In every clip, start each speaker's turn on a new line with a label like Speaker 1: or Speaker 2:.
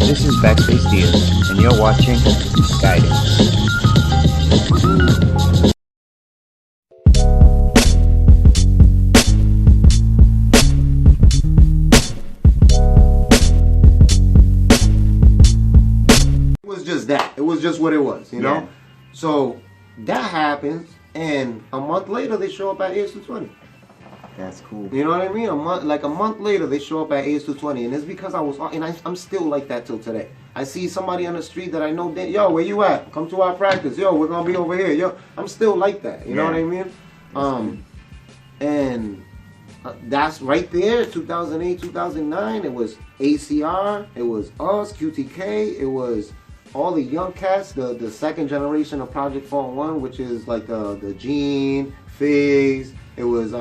Speaker 1: This is Backspace Diaz, and you're watching GuyDance.
Speaker 2: It was just that. It was just what it was, you know?
Speaker 3: Yeah.
Speaker 2: So that happens, and a month later they show up at AS220.
Speaker 3: That's cool.
Speaker 2: You know what I mean? A month later they show up at AS220, and it's because I was, and I'm still like that till today. I see somebody on the street that I know, yo, where you at? Come to our practice. Yo, we're gonna be over here. Yo, I'm still like that. You know what I mean? And that's right there. 2008, 2009. It was ACR. It was us, QTK. It was all the young cats, the second generation of Project 401, which is like the Gene, Figs. It was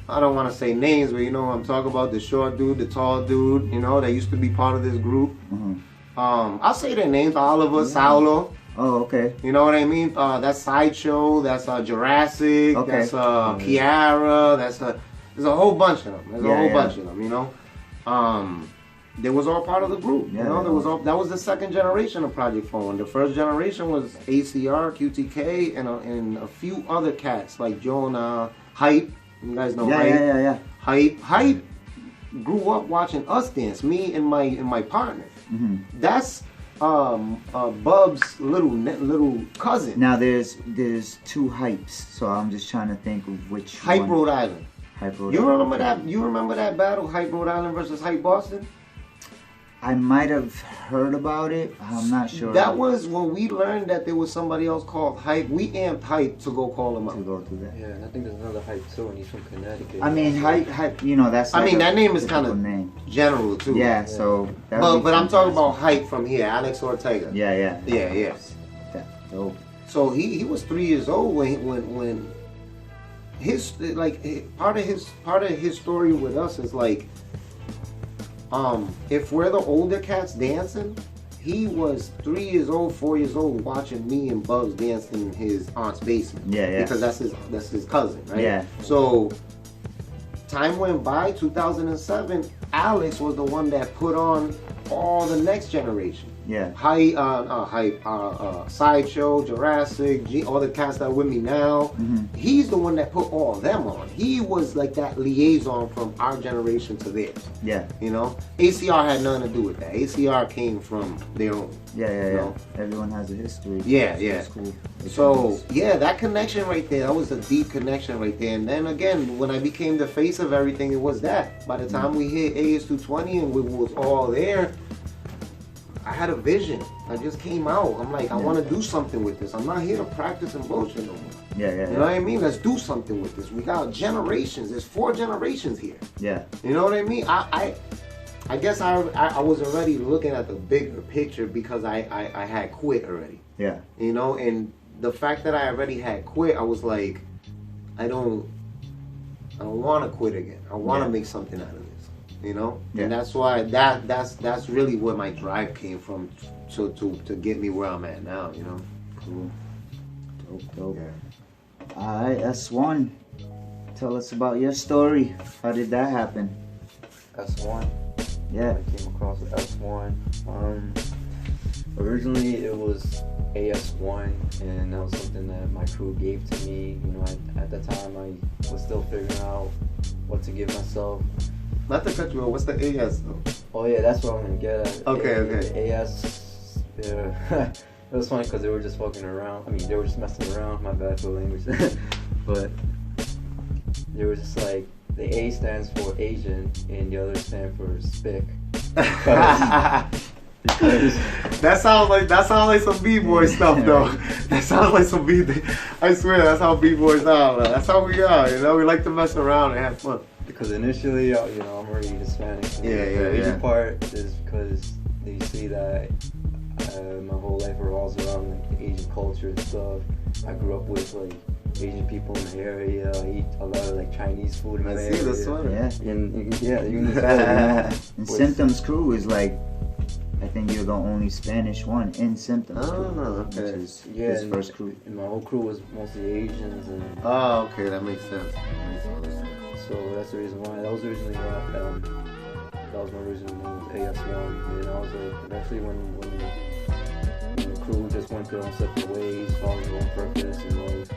Speaker 2: I don't want to say names, but you know what I'm talking about, the short dude, the tall dude, you know, that used to be part of this group. I'll say their names, Oliver, Saulo.
Speaker 3: Oh, okay.
Speaker 2: You know what I mean? That's Sideshow, that's Jurassic,
Speaker 3: Okay.
Speaker 2: that's Kiara, there's a whole bunch of them. There's a whole bunch of them, you know? They was all part of the group, you know? That was the second generation of Project 401. The first generation was ACR, QTK, and a few other cats like Jonah, Hype. You guys know Hype. Hype grew up watching us dance, me and my partner. That's Bub's little cousin.
Speaker 3: Now there's two Hypes, so I'm just trying to think of which
Speaker 2: Hype
Speaker 3: one.
Speaker 2: Rhode Island.
Speaker 3: Hype Rhode
Speaker 2: You
Speaker 3: Island.
Speaker 2: remember that? You remember that battle, Hype Rhode Island versus Hype Boston?
Speaker 3: I might have heard about it. I'm not sure.
Speaker 2: That was when we learned that there was somebody else called Hype. We amped Hype to go call him
Speaker 3: to
Speaker 2: out.
Speaker 3: go through that.
Speaker 4: Yeah, and I think there's another Hype too, and he's from Connecticut.
Speaker 3: I mean, Hype, you know, that's. Like
Speaker 2: that name is kind
Speaker 3: typical
Speaker 2: of
Speaker 3: name.
Speaker 2: general too.
Speaker 3: Yeah, so. that would
Speaker 2: But
Speaker 3: be
Speaker 2: I'm talking
Speaker 3: fantastic.
Speaker 2: about Hype from here, Alex Ortega.
Speaker 3: Yeah.
Speaker 2: Yeah.
Speaker 3: That dope.
Speaker 2: So he was 3 years old when his part of his story with us is like, if we're the older cats dancing, he was 3 years old, 4 years old, watching me and Bugs dance in his aunt's basement.
Speaker 3: Yeah.
Speaker 2: Because that's his cousin, right?
Speaker 3: Yeah.
Speaker 2: So time went by. 2007, Alex was the one that put on all the next generation.
Speaker 3: Yeah.
Speaker 2: Sideshow, Jurassic, all the cats that are with me now. He's the one that put all of them on. He was like that liaison from our generation to theirs.
Speaker 3: Yeah.
Speaker 2: You know, ACR had nothing to do with that. ACR came from their own.
Speaker 3: Yeah.
Speaker 2: You know?
Speaker 3: Everyone has a history.
Speaker 2: Yeah.
Speaker 3: It's cool.
Speaker 2: So yeah, that connection right there, that was a deep connection right there. And then again, when I became the face of everything, it was that. By the time we hit AS220 and we was all there, I had a vision. I just came out. I'm like, I want to do something with this. I'm not here to practice and bullshit no more.
Speaker 3: Yeah.
Speaker 2: You know what I mean? Let's do something with this. We got generations. There's 4 generations here.
Speaker 3: Yeah.
Speaker 2: You know what I mean? I guess I was already looking at the bigger picture because I had quit already.
Speaker 3: Yeah.
Speaker 2: You know, and the fact that I already had quit, I was like, I don't want to quit again. I want to make something out of this. You know, and that's why that's really where my drive came from to get me where I'm at now. You know.
Speaker 3: Cool. Dope.
Speaker 2: Yeah.
Speaker 3: All right, S-1. Tell us about your story. How did that happen?
Speaker 4: S-1.
Speaker 3: Yeah.
Speaker 4: I came across the S-1. Originally it was AS-1, and that was something that my crew gave to me. You know, at the time I was still figuring out what to give myself.
Speaker 2: Not to cut you off, what's the AS though?
Speaker 4: Oh yeah, that's what I'm gonna get at.
Speaker 2: Okay.
Speaker 4: AS, yeah. It was funny because they were just fucking around. I mean, they were just messing around. My bad for the language. But they were just like, the A stands for Asian and the other stand for Spick. Because
Speaker 2: that sounds like some B-boy stuff though. That sounds like some I swear that's how B-boys are. That's how we are. You know, we like to mess around and have fun.
Speaker 4: Because initially, you know, I'm already Hispanic.
Speaker 2: Yeah.
Speaker 4: The Asian part is because they see that my whole life revolves around like the Asian culture and stuff. I grew up with like Asian people in the area. I eat a lot of like Chinese food in the area.
Speaker 2: I see the sweater.
Speaker 3: Yeah.
Speaker 4: And yeah, even the sweater, you know.
Speaker 3: And Symptoms crew is like, I think you're the only Spanish one in Symptoms crew,
Speaker 2: okay.
Speaker 3: which is
Speaker 4: Yeah,
Speaker 3: his
Speaker 4: and,
Speaker 3: first crew.
Speaker 4: and my whole crew was mostly Asians. And
Speaker 2: Oh, okay, that makes sense. That makes a lot of sense.
Speaker 4: So that's the reason why. That was originally why. That was my original name, was AS1. And I was like, eventually when the crew just went their own separate ways, following their own purpose in life,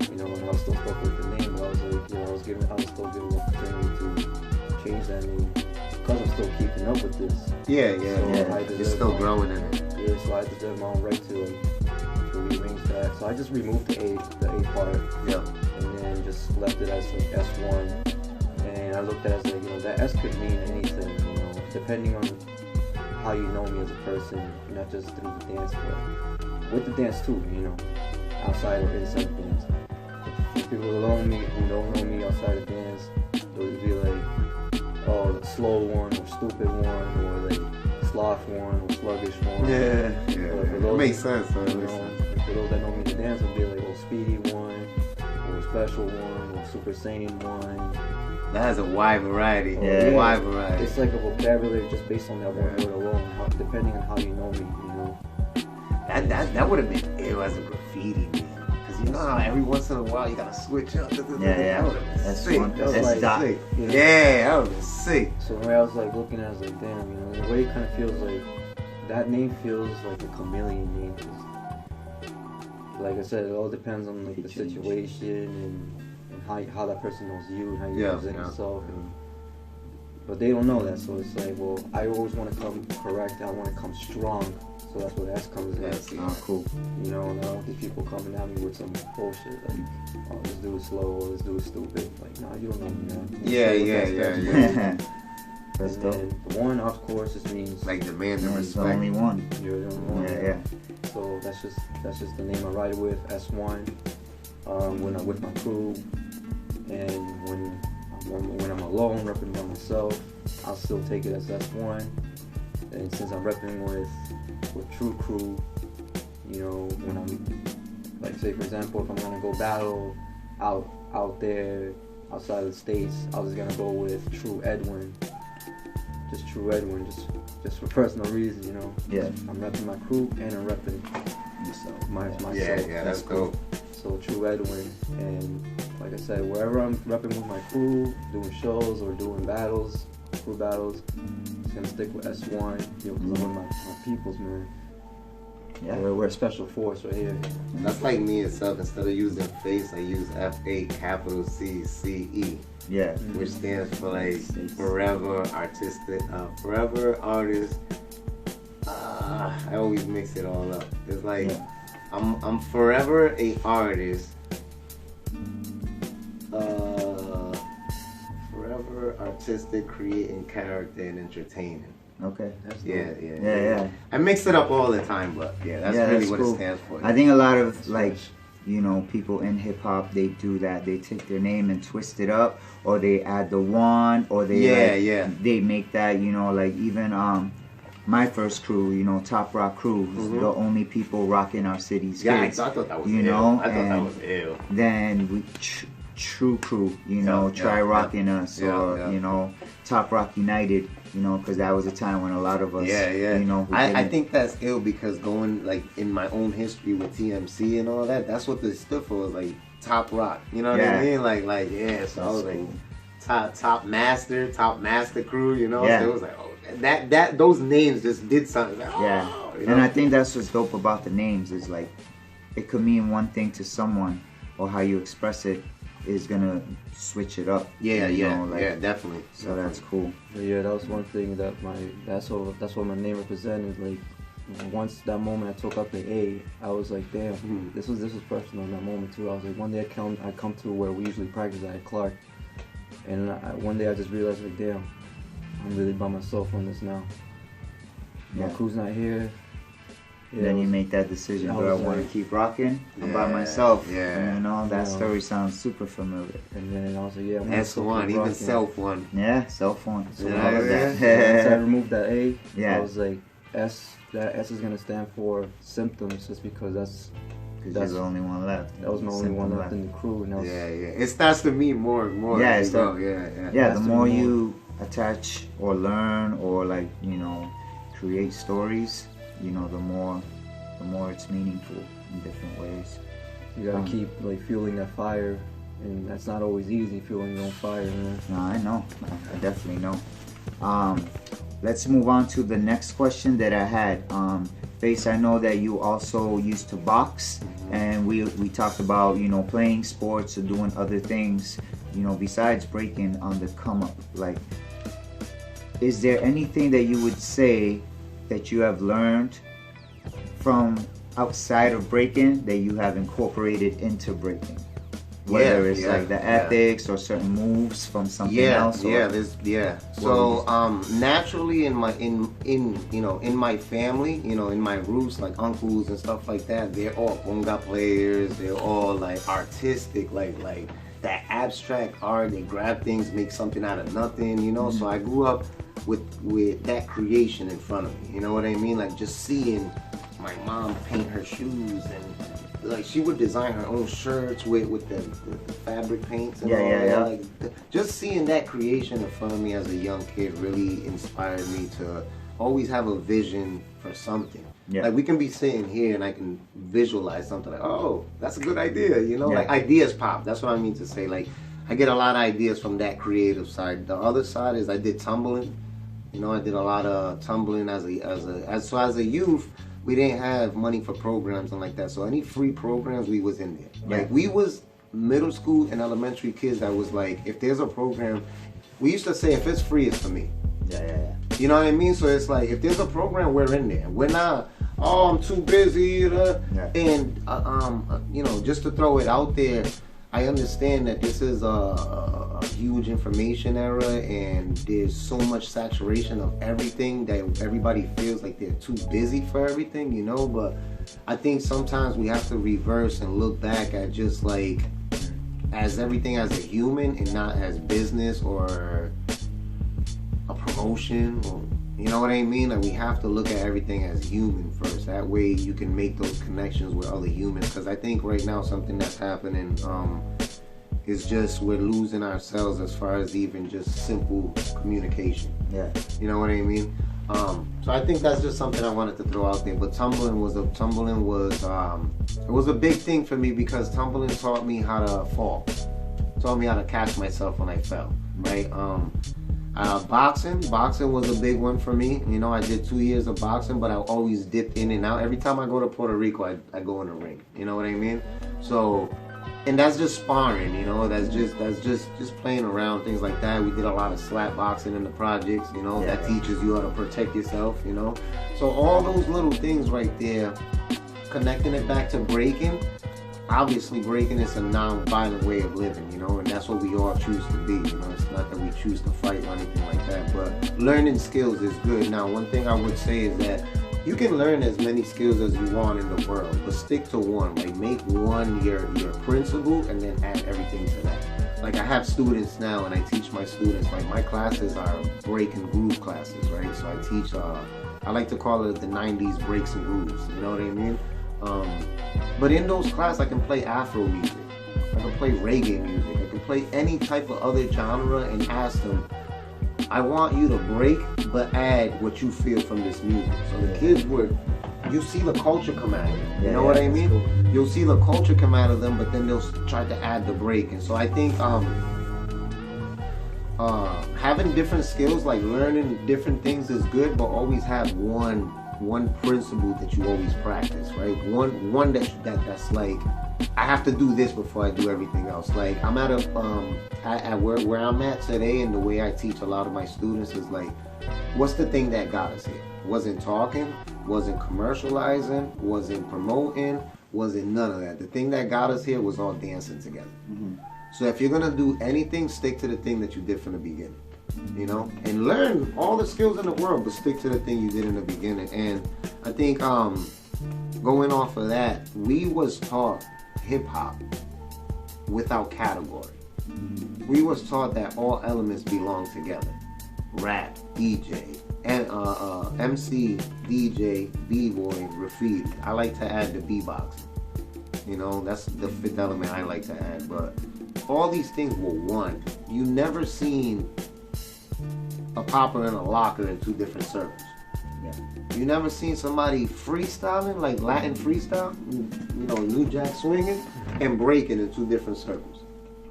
Speaker 4: you know, and I was still stuck with the name, but I was like, you know, I was still given the opportunity to change that name because I'm still keeping up with this.
Speaker 2: Yeah,
Speaker 4: So
Speaker 2: you're still growing in it.
Speaker 4: Yeah, so I deserve my own right to rearrange that. So I just removed the A part.
Speaker 2: Yeah.
Speaker 4: And then just left it as like S1. And I looked at it as like, you know, that S could mean anything, you know, depending on how you know me as a person, not just through the dance, but with the dance too, you know, outside or inside the dance. If people who know me, who don't know me outside of dance, they'll be like, oh, the slow one, or stupid one, or like sloth one, or sluggish one.
Speaker 2: Yeah.
Speaker 4: Those,
Speaker 2: Makes sense, man.
Speaker 4: You know, for those that know me in the dance, it'll be like, oh, speedy one, or special one, or super saiyan one.
Speaker 2: That has a wide variety.
Speaker 3: Yeah.
Speaker 2: Wide variety.
Speaker 4: It's like a vocabulary just based on that one word alone, depending on how you know me, you know.
Speaker 2: That would have been ill as a graffiti, man. Cause you know how every once in a while you gotta switch up.
Speaker 3: Yeah.
Speaker 2: That would have been
Speaker 3: That's
Speaker 2: sick.
Speaker 3: one.
Speaker 2: That would
Speaker 3: That's
Speaker 2: have
Speaker 3: dot.
Speaker 2: been sick.
Speaker 4: You know?
Speaker 2: Yeah, that would have been sick.
Speaker 4: So the way I was like looking at it, I was like, damn, you know, in a way it kind of feels like, that name feels like a chameleon name. 'Cause like I said, it all depends on like the situation and how that person knows you and how you present yourself. But they don't know that, so it's like, well, I always want to come correct. I want to come strong, so that's where S comes in.
Speaker 2: That's
Speaker 3: cool.
Speaker 4: You know, and I don't want these people coming at me with some bullshit like, oh, this dude is slow or this dude is stupid. Like, nah, you don't know me, man.
Speaker 2: Yeah.
Speaker 3: That's
Speaker 4: And
Speaker 3: dope.
Speaker 4: then the one, of course, just means
Speaker 2: Like demand and
Speaker 3: It's the
Speaker 2: respect.
Speaker 3: only one.
Speaker 4: you're the only one.
Speaker 3: Yeah.
Speaker 4: So that's just the name I ride with, S1. When I'm with my crew, and when I'm alone, repping by myself, I'll still take it as S1. And since I'm repping with True Crew, you know, when I'm, like, say for example, if I'm gonna go battle out there outside of the States, I was gonna go with True Edwin. Just True Edwin, just for personal reasons, you know.
Speaker 3: Yeah.
Speaker 4: I'm repping my crew and I'm repping myself.
Speaker 2: Yeah, that's cool.
Speaker 4: So True Edwin, and like I said, wherever I'm repping with my crew, doing shows or doing battles, crew battles, just gonna stick with S1, you know, because I'm with my peoples, man.
Speaker 3: Yeah.
Speaker 4: We're a special force right here.
Speaker 2: That's like me itself. Instead of using face, I use FA capital CCE,
Speaker 3: Yeah.
Speaker 2: which stands for like forever artistic, forever artist. I always mix it all up. It's like I'm forever a artist. Forever artistic, creating character and entertaining.
Speaker 3: Okay.
Speaker 4: That's
Speaker 2: Yeah. I mix it up all the time, but that's really what
Speaker 3: cool.
Speaker 2: it stands for.
Speaker 3: I think a lot of like, you know, people in hip hop, they do that. They take their name and twist it up, or they add the one, or they they make that, you know, like even my first crew, you know, Top Rock Crew, the only people rocking our city's kids.
Speaker 2: I thought that was
Speaker 3: you
Speaker 2: ill.
Speaker 3: know,
Speaker 2: I thought that was ill.
Speaker 3: Then we True Crew, you know, try rocking us, or you know, Top Rock United, you know, because that was a time when a lot of us, you know,
Speaker 2: I think that's ill because going like in my own history with TMC and all that, that's what this stood for, was like Top Rock. You know what I mean? Like so I was like top master crew. You know, so it was like, oh, that those names just did something. Like, oh, you know?
Speaker 3: And I think that's what's dope about the names is like, it could mean one thing to someone, or how you express it is gonna switch it up.
Speaker 2: Yeah,
Speaker 3: like,
Speaker 2: definitely.
Speaker 3: So that's cool.
Speaker 4: Yeah, that was one thing that that's what my name represented. Like, once that moment I took up the A, I was like, damn, this was personal in that moment too. I was like, one day I come to where we usually practice at Clark, and one day I just realized, like, damn, I'm really by myself on this now. My crew's not here. Yeah,
Speaker 3: then you make that decision, do I want to keep rocking? I'm by myself.
Speaker 2: Yeah.
Speaker 3: You know, that story sounds super familiar.
Speaker 4: And then I was like, yeah, I'm
Speaker 2: S1, even self one.
Speaker 3: Yeah, self one.
Speaker 4: So
Speaker 3: all of that.
Speaker 4: once I removed that A,
Speaker 3: Yeah.
Speaker 4: I was like, that S is gonna stand for symptoms, just because that's
Speaker 3: you're the only one left.
Speaker 4: That was my only one left in the crew, and
Speaker 2: It starts to mean more.
Speaker 3: Yeah,
Speaker 2: as you go.
Speaker 3: Yeah, the more you attach or learn or like, you know, create stories, you know, the more it's meaningful in different ways.
Speaker 4: You gotta keep like fueling that fire and that's not always easy fueling your own fire, man.
Speaker 3: No, I know. I definitely know. Let's move on to the next question that I had. Face, I know that you also used to box, and we talked about, you know, playing sports or doing other things, you know, besides breaking on the come up. Like, is there anything that you would say that you have learned from outside of breaking that you have incorporated into breaking? Whether it's like the ethics or certain moves from something else.
Speaker 2: So naturally in my in my family, you know, in my roots, like uncles and stuff like that, they're all bonga players. They're all like artistic, like that abstract art. They grab things, make something out of nothing, you know. So I grew up with that creation in front of me. You know what I mean? Like just seeing my mom paint her shoes, and like she would design her own shirts with the fabric paints and all that. Like, just seeing that creation in front of me as a young kid really inspired me to always have a vision for something. Like we can be sitting here and I can visualize something like, oh, that's a good idea, you know. Like ideas pop. That's what I mean to say. Like I get a lot of ideas from that creative side. The other side is I did tumbling. You know, I did a lot of tumbling as a youth. We didn't have money for programs and like that, so any free programs, we was in there. Like we was middle school and elementary kids that was like, if there's a program, we used to say if it's free, it's for me. You know what I mean? So it's like if there's a program, we're in there. We're not, oh, I'm too busy. And you know, just to throw it out there, I understand that this is a huge information era, and there's so much saturation of everything that everybody feels like they're too busy for everything, you know. But I think sometimes we have to reverse and look back at just like as everything as a human and not as business or a promotion, or you know what I mean? Like we have to look at everything as human first. That way you can make those connections with other humans. Because I think right now something that's happening is just we're losing ourselves as far as even just simple communication. You know what I mean? So I think that's just something I wanted to throw out there. But tumbling was it was a big thing for me, because tumbling taught me how to fall. Taught me how to catch myself when I fell. Right? Boxing was a big one for me. You know, I did 2 years of boxing, but I always dipped in and out. Every time I go to Puerto Rico, I go in the ring. You know what I mean? So, and that's just sparring. You know, that's just playing around, things like that. We did a lot of slap boxing in the projects. You know, that teaches you how to protect yourself. You know, so all those little things right there, connecting it back to breaking. Obviously, breaking is a non-violent way of living, you know, and that's what we all choose to be, you know. It's not that we choose to fight or anything like that, but learning skills is good. Now, one thing I would say is that you can learn as many skills as you want in the world, but stick to one. Like, make one your principle and then add everything to that. Like, I have students now, and I teach my students, like, my classes are break and groove classes, right? So I teach, I like to call it the 90s breaks and grooves, you know what I mean? But in those classes, I can play Afro music, I can play reggae music, I can play any type of other genre, and ask them, I want you to break, but add what you feel from this music. So the kids you see the culture come out of them, you know what I mean? Cool. You'll see the culture come out of them, but then they'll try to add the break. And so I think having different skills, like learning different things is good, but always have one principle that you always practice, right? One that's like, I have to do this before I do everything else. Like I'm at where I'm at today, and the way I teach a lot of my students is like, what's the thing that got us here? Wasn't talking, wasn't commercializing, wasn't promoting, wasn't none of that. The thing that got us here was all dancing together. So if you're gonna do anything, stick to the thing that you did from the beginning. You know, and learn all the skills in the world, but stick to the thing you did in the beginning. And I think going off of that, we was taught hip-hop without category. We was taught that all elements belong together. Rap, DJ, and MC, DJ, b-boy, graffiti. I like to add the b-boxing. You know, that's the fifth element I like to add. But all these things were one. You never seen a popper and a locker in two different circles. You never seen somebody freestyling, like Latin freestyle, you know, New Jack swinging and breaking in two different circles.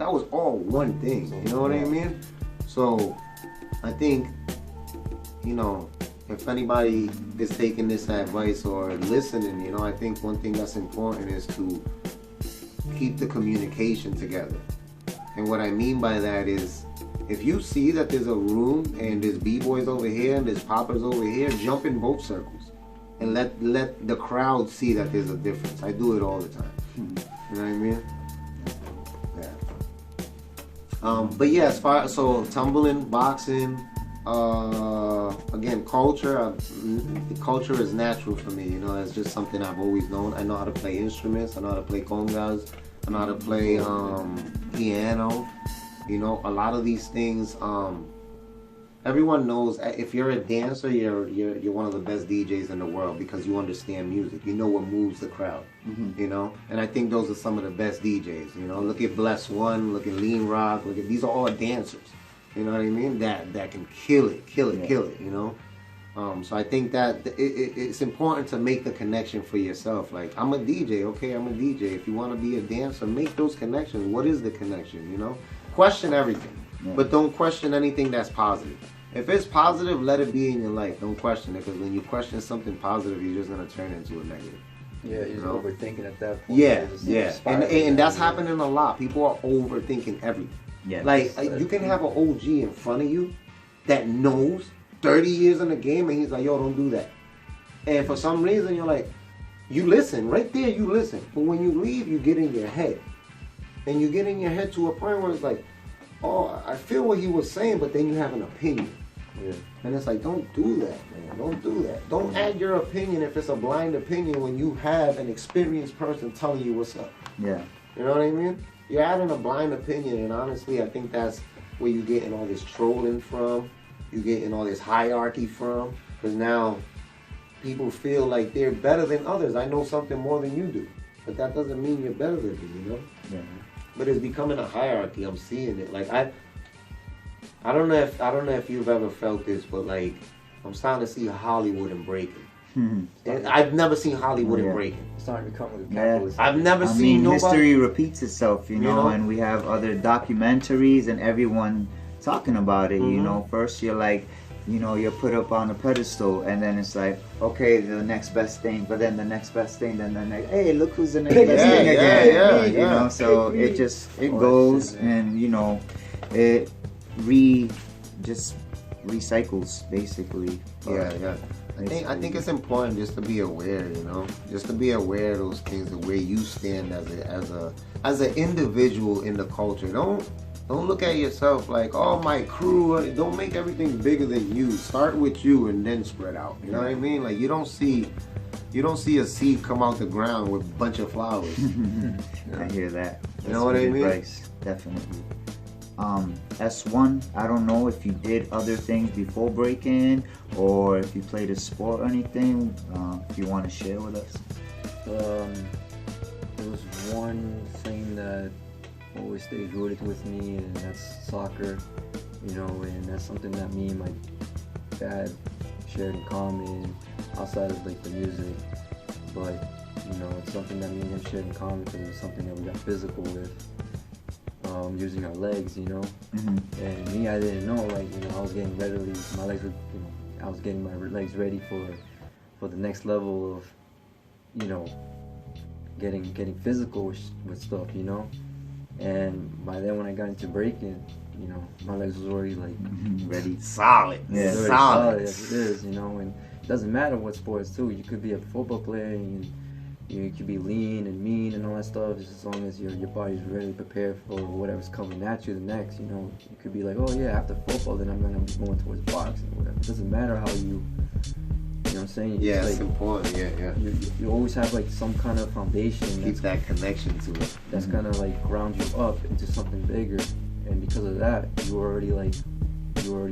Speaker 2: that was all one thing. You know what I mean? So I think, you know, if anybody is taking this advice or listening, you know, I think one thing that's important is to keep the communication together. And what I mean by that is, if you see that there's a room and there's b-boys over here and there's poppers over here, jump in both circles and let the crowd see that there's a difference. I do it all the time. You know what I mean? Yeah. But yeah, as far so tumbling, boxing, again, culture is natural for me. You know, it's just something I've always known. I know how to play instruments. I know how to play congas. I know how to play piano. You know, a lot of these things. Everyone knows if you're a dancer, you're one of the best DJs in the world because you understand music. You know what moves the crowd. You know, and I think those are some of the best DJs. You know, look at S-1, look at Lean Rock. Look at these are all dancers. You know what I mean? That can kill it. You know. So I think that it's important to make the connection for yourself. Like, I'm a DJ, okay, I'm a DJ. If you want to be a dancer, make those connections. What is the connection, you know? Question everything, but don't question anything that's positive. If it's positive, let it be in your life. Don't question it, because when you question something positive, you're just going to turn into a negative.
Speaker 4: Yeah, you're just overthinking at that point.
Speaker 2: Yeah. And that's happening a lot. People are overthinking everything. Yeah. Like, you can have an OG in front of you that knows 30 years in the game, and he's like, yo, don't do that. And for some reason, you're like, you listen. Right there, you listen. But when you leave, you get in your head. And you get in your head to a point where it's like, oh, I feel what he was saying, but then you have an opinion. Yeah. And it's like, don't do that, man. Don't do that. Don't add your opinion if it's a blind opinion when you have an experienced person telling you what's up. Yeah. You know what I mean? You're adding a blind opinion, and honestly, I think that's where you're getting all this trolling from. You're getting all this hierarchy from. Because now people feel like they're better than others. I know something more than you do. But that doesn't mean you're better than me, you know? Yeah. But it's becoming a hierarchy. I'm seeing it. Like, I don't know if you've ever felt this, but like, I'm starting to see Hollywood and breaking. I've never seen Hollywood and breaking. It's starting to become a capitalist. I've never seen nobody.
Speaker 3: History repeats itself, you know, and we have other documentaries and everyone talking about it. You know, first you're like, you know, you're put up on a pedestal, and then it's like, okay, the next best thing, but then the next best thing, then the next, hey, look who's the next best thing again. You know, so it goes, and you know, it just recycles basically.
Speaker 2: I think it's important just to be aware, you know, just to be aware of those things and where you stand as an individual in the culture. Don't look at yourself like, oh, my crew. Don't make everything bigger than you. Start with you and then spread out. You know what I mean? Like, you don't see a seed come out the ground with a bunch of flowers.
Speaker 3: I hear that.
Speaker 2: You know what I mean?
Speaker 3: Advice, definitely. S-1, I don't know if you did other things before breaking or if you played a sport or anything. If you want to share with us.
Speaker 4: There was one thing that always stays rooted with me, and that's soccer, you know, and that's something that me and my dad shared in common outside of like the music, but you know, it's something that me and him shared in common because it's something that we got physical with, using our legs, you know. And me, I didn't know, like, you know, I was getting ready, my legs were, you know, I was getting my legs ready for the next level of, you know, getting physical with stuff, you know. And by then, when I got into breaking, you know, my legs was already like
Speaker 2: ready, solid.
Speaker 4: Yeah, solid as it is, you know. And it doesn't matter what sports too. You could be a football player and you could be lean and mean and all that stuff. Just as long as your body's ready, prepared for whatever's coming at you the next. You know, you could be like, oh yeah, after football, then I'm gonna be going towards boxing or whatever. It doesn't matter how you. You know what I'm saying?
Speaker 2: Yeah, it's
Speaker 4: like,
Speaker 2: important. Yeah.
Speaker 4: You always have like some kind of foundation.
Speaker 2: Keep that connection to it.
Speaker 4: That's gonna like ground you up into something bigger, and because of that, you already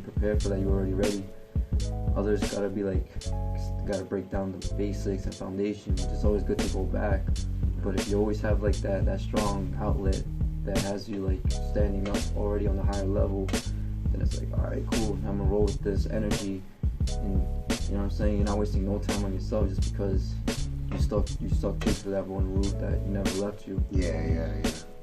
Speaker 4: prepared for that. You're already ready. Others gotta be like, gotta break down the basics and foundation. It's always good to go back, but if you always have like that strong outlet that has you like standing up already on the higher level, then it's like, all right, cool. I'm gonna roll with this energy. And you know what I'm saying? You're not wasting no time on yourself just because you stuck true to that one route that you never left you.
Speaker 2: Yeah.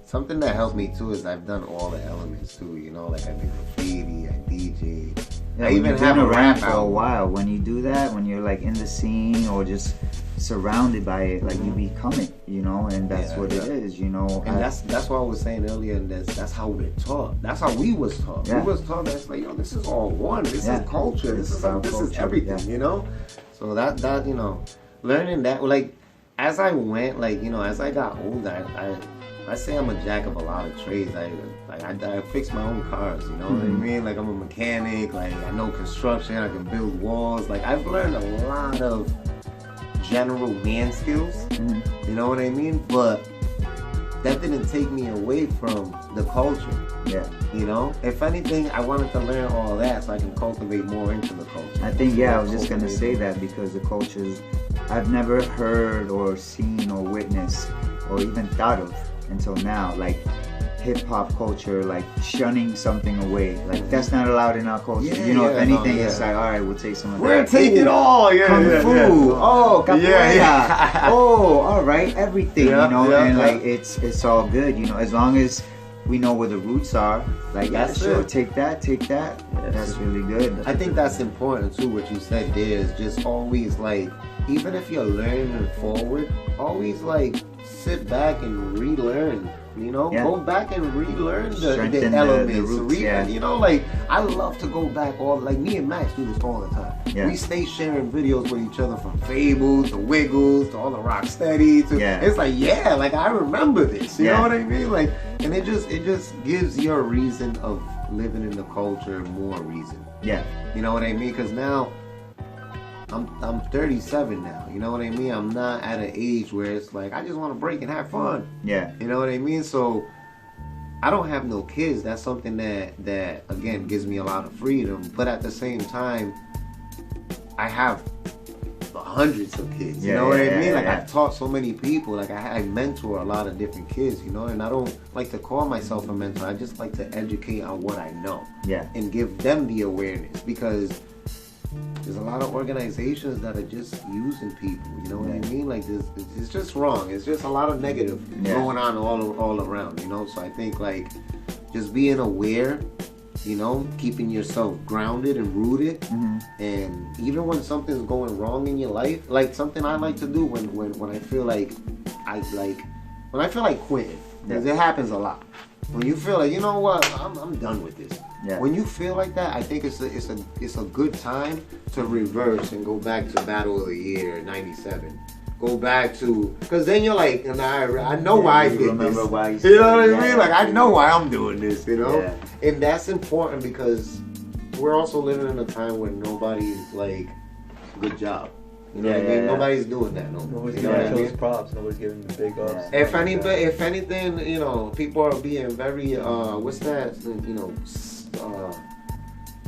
Speaker 2: something that helped me too is I've done all the elements too. You know, like I did graffiti, I DJ.
Speaker 3: Yeah,
Speaker 2: I even have a rap
Speaker 3: for a while. When you do that, when you're like in the scene or just surrounded by it, like you become it, you know, and that's what it is, you know.
Speaker 2: And that's what I was saying earlier. And that's how we're taught. That's how we was taught.
Speaker 3: Yeah.
Speaker 2: We was taught that's like, yo, this is all one. This is culture. This is everything.
Speaker 3: Yeah.
Speaker 2: You know. So that you know, learning that, like, as I went, like, you know, as I got older, I say I'm a jack of a lot of trades. I fix my own cars, you know what I mean? Like, I'm a mechanic, like, I know construction, I can build walls. Like, I've learned a lot of general man skills, you know what I mean? But that didn't take me away from the culture.
Speaker 3: Yeah.
Speaker 2: You know? If anything, I wanted to learn all that so I can cultivate more into the culture.
Speaker 3: I think, I was just gonna say that because the cultures, I've never heard or seen or witnessed or even thought of until now, like hip-hop culture, like shunning something away, like that's not allowed in our culture. You know, if anything, it's like, all right, we'll take some of that.
Speaker 2: We're taking it all,
Speaker 3: Kung Fu, oh, capoeira, oh, all right, everything, you know, and like it's all good, you know, as long as we know where the roots are. Like, sure, take that. That's really good.
Speaker 2: I think that's important too. What you said there is just always like, even if you're learning forward, always like sit back and relearn. You know, go back and relearn the elements.
Speaker 3: The roots,
Speaker 2: You know, like, I love to go back like me and Max do this all the time.
Speaker 3: Yeah.
Speaker 2: We stay sharing videos with each other from Fable to Wiggles to all the Rocksteady to it's like, like I remember this. You know what I mean? Like, and it just gives your reason of living in the culture more reason.
Speaker 3: Yeah.
Speaker 2: You know what I mean? Because now I'm 37 now, you know what I mean? I'm not at an age where it's like, I just want to break and have fun.
Speaker 3: Yeah.
Speaker 2: You know what I mean? So, I don't have no kids. That's something that again, gives me a lot of freedom. But at the same time, I have hundreds of kids. You know what I mean? Like, I've taught so many people. Like, I mentor a lot of different kids, you know? And I don't like to call myself a mentor. I just like to educate on what I know.
Speaker 3: Yeah.
Speaker 2: And give them the awareness. Because there's a lot of organizations that are just using people, you know what I mean? Like, it's just wrong. It's just a lot of negative going on all around, you know? So I think, like, just being aware, you know, keeping yourself grounded and rooted, and even when something's going wrong in your life, like something I like to do when I feel like when I feel like quitting, because it happens a lot. When you feel like, you know what, I'm done with this.
Speaker 3: Yeah.
Speaker 2: When you feel like that, I think it's a good time to reverse and go back to Battle of the Year '97. Go back to, because then you're like, and I know why I did
Speaker 3: remember
Speaker 2: this.
Speaker 3: Why
Speaker 2: you know what I mean? Like, I know why I'm doing this. You know,
Speaker 3: Yeah.
Speaker 2: and that's important because we're also living in a time where nobody's like, good job. You know what I mean? Nobody's doing that no more.
Speaker 4: Nobody's
Speaker 2: You know
Speaker 4: giving
Speaker 2: what I mean?
Speaker 4: those props. Nobody's giving the big ups.
Speaker 2: If anything, you know, people are being very what's that? You know,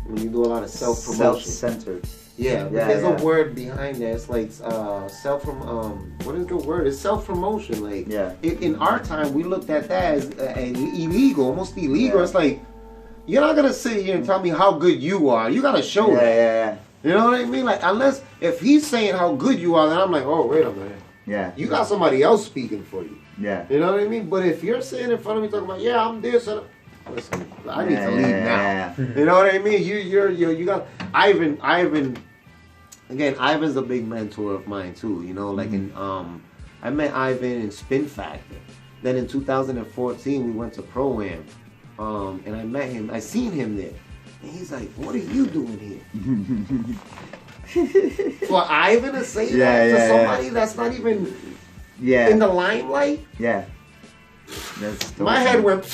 Speaker 2: when you do a lot of self-promotion.
Speaker 3: Self-centered.
Speaker 2: Yeah, but there's a word behind that. It's like what is the word? It's self-promotion. Like, in our time, we looked at that as illegal, almost illegal. It's like, you're not gonna sit here and tell me how good you are. You gotta show that. You know what I mean? Like, unless if he's saying how good you are, then I'm like, oh, wait a minute.
Speaker 3: Yeah.
Speaker 2: You got somebody else speaking for you.
Speaker 3: Yeah.
Speaker 2: You know what I mean? But if you're sitting in front of me talking about, I'm this, listen, I need to leave now. You know what I mean? You got Ivan. Again, Ivan's a big mentor of mine too. You know, like I met Ivan in Spin Factor. Then in 2014, we went to Pro-Am, and I met him. I seen him there. And he's like, what are you doing here? For Ivan to say that to somebody that's not even in the limelight?
Speaker 3: Yeah.
Speaker 2: My head went,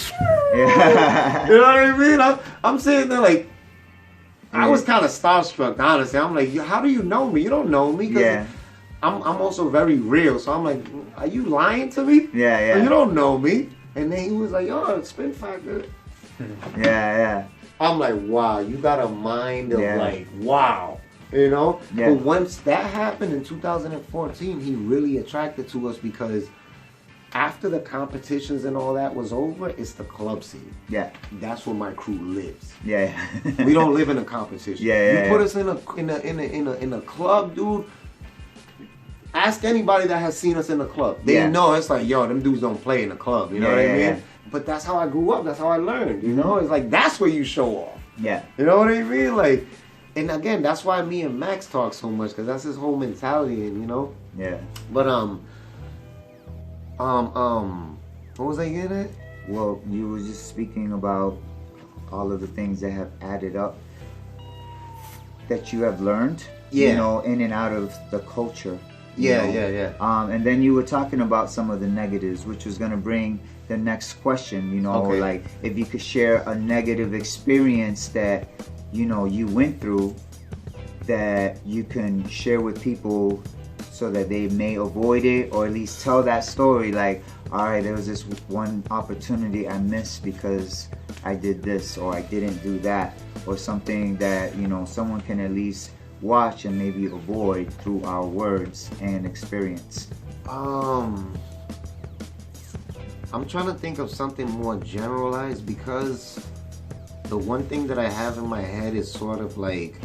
Speaker 2: you know what I mean? I'm sitting there like, I was kind of starstruck, honestly. I'm like, how do you know me? You don't know me. Cause I'm also very real. So I'm like, are you lying to me?
Speaker 3: Yeah.
Speaker 2: You don't know me. And then he was like, oh, Spin Factor.
Speaker 3: Yeah.
Speaker 2: I'm like, wow, you got a mind of like, wow, you know? But once that happened in 2014, he really attracted to us because after the competitions and all that was over, it's the club scene. Yeah. That's where my crew lives. Yeah. We don't live in a competition. You put us in a club, dude. ask anybody that has seen us in the club. They know it's like, yo, them dudes don't play in the club. You know what I mean? Yeah. But that's how I grew up. That's how I learned. You know, it's like that's where you show off.
Speaker 3: Yeah.
Speaker 2: You know what I mean? Like, and again, that's why me and Max talk so much, because that's his whole mentality, and you know.
Speaker 3: Yeah.
Speaker 2: But what was I getting at?
Speaker 3: Well, you were just speaking about all of the things that have added up that you have learned, you know, in and out of the culture.
Speaker 2: Yeah.
Speaker 3: And then you were talking about some of the negatives, which was going to bring the next question, you know, like if you could share a negative experience that, you know, you went through that you can share with people so that they may avoid it, or at least tell that story like, all right, there was this one opportunity I missed because I did this or I didn't do that, or something that, you know, someone can at least watch and maybe avoid through our words and experience.
Speaker 2: I'm trying to think of something more generalized, because the one thing that I have in my head is sort of like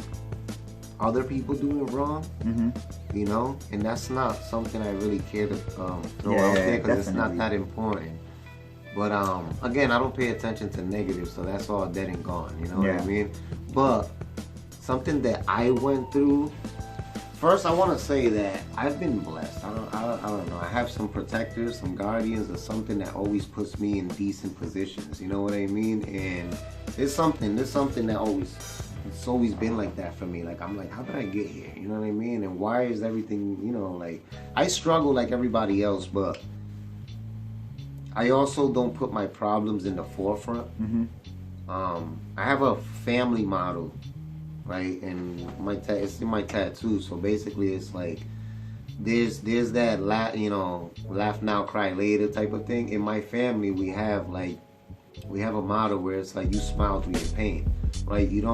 Speaker 2: other people doing wrong, you know, and that's not something I really care to throw out there, because it's not that important. But again, I don't pay attention to negatives, so that's all dead and gone, you know what I mean? But something that I went through, first I want to say that I've been blessed. I don't know. I have some protectors, some guardians, or something that always puts me in decent positions, you know what I mean? And there's something that it's always been like that for me. Like, I'm like, how did I get here? You know what I mean? And why is everything, you know, like, I struggle like everybody else, but I also don't put my problems in the forefront. I have a family model, right? And it's in my tattoo. So basically it's like, there's that laugh now, cry later type of thing. In my family, we have a motto where it's like, you smile through your pain, right? You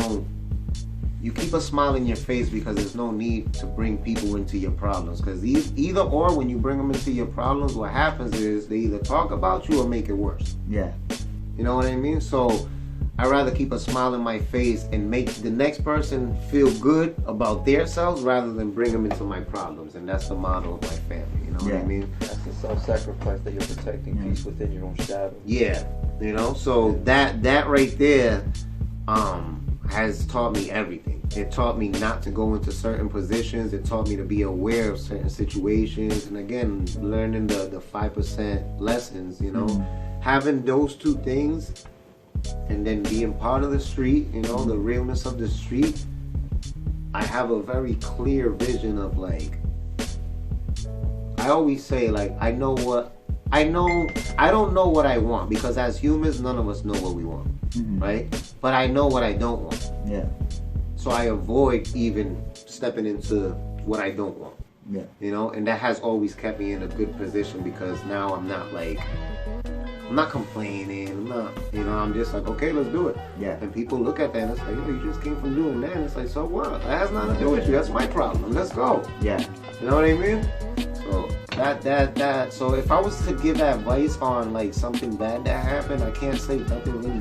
Speaker 2: keep a smile in your face, because there's no need to bring people into your problems. Because either or, when you bring them into your problems, what happens is they either talk about you or make it worse.
Speaker 3: Yeah.
Speaker 2: You know what I mean? So I'd rather keep a smile in my face and make the next person feel good about themselves rather than bring them into my problems. And that's the motto of my family. You know what I mean?
Speaker 4: That's the self-sacrifice that you're protecting peace within your own shadow.
Speaker 2: Yeah. You know? So that right there has taught me everything. It taught me not to go into certain positions. It taught me to be aware of certain situations. And again, learning the 5% lessons, you know, having those two things, and then being part of the street, you know, the realness of the street. I have a very clear vision of, like, I always say, like, I don't know what I want, because as humans, none of us know what we want, right? But I know what I don't want.
Speaker 3: Yeah.
Speaker 2: So I avoid even stepping into what I don't want.
Speaker 3: Yeah.
Speaker 2: You know, and that has always kept me in a good position, because now I'm not complaining. I'm just like, okay, let's do it. Yeah. And people look at that and it's like, yo, you just came from doing that. And it's like, so what? That has nothing to do with you. That's my problem. Let's go.
Speaker 3: Yeah.
Speaker 2: You know what I mean? So so if I was to give advice on like something bad that happened, I can't say nothing really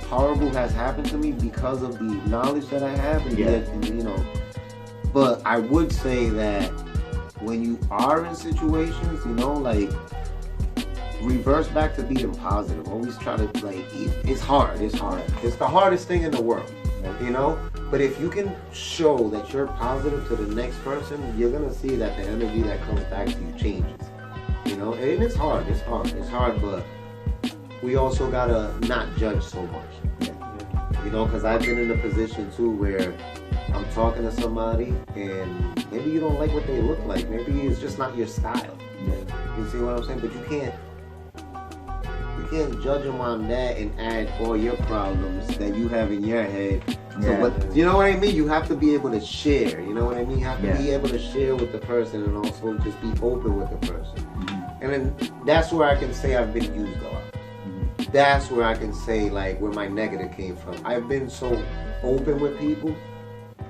Speaker 2: horrible has happened to me because of the knowledge that I have, and you know. But I would say that when you are in situations, you know, like, reverse back to being positive. Always try to, like, it's hard. It's the hardest thing in the world, you know. But if you can show that you're positive to the next person, you're gonna see that the energy that comes back to you changes, you know. And it's hard, but we also gotta not judge so much, you know, because I've been in a position too where I'm talking to somebody and maybe you don't like what they look like, maybe it's just not your style. You see what I'm saying? But you can't judge them on that and add all your problems that you have in your head. So, but you know what I mean? You have to be able to share. You know what I mean? You have to be able to share with the person and also just be open with the person. And then that's where I can say I've been used a lot. That's where I can say, like, where my negative came from. I've been so open with people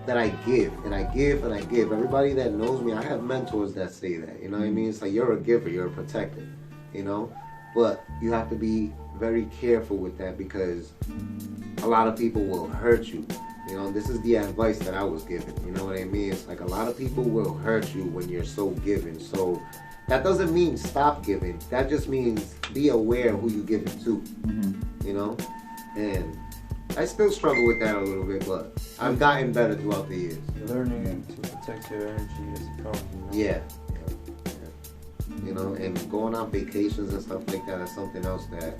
Speaker 2: that I give and I give and I give. Everybody that knows me, I have mentors that say that. You know what I mean? It's like, you're a giver, you're a protector, you know? But you have to be very careful with that, because a lot of people will hurt you You know, this is the advice that I was given. You know what I mean? It's like a lot of people will hurt you when you're so giving. So that doesn't mean stop giving. That just means be aware of who you give it to. You know? And I still struggle with that a little bit, but I've gotten better throughout the years.
Speaker 4: You're learning to protect your energy as it comes. You know?
Speaker 2: Yeah. You know, and going on vacations and stuff like that is something else that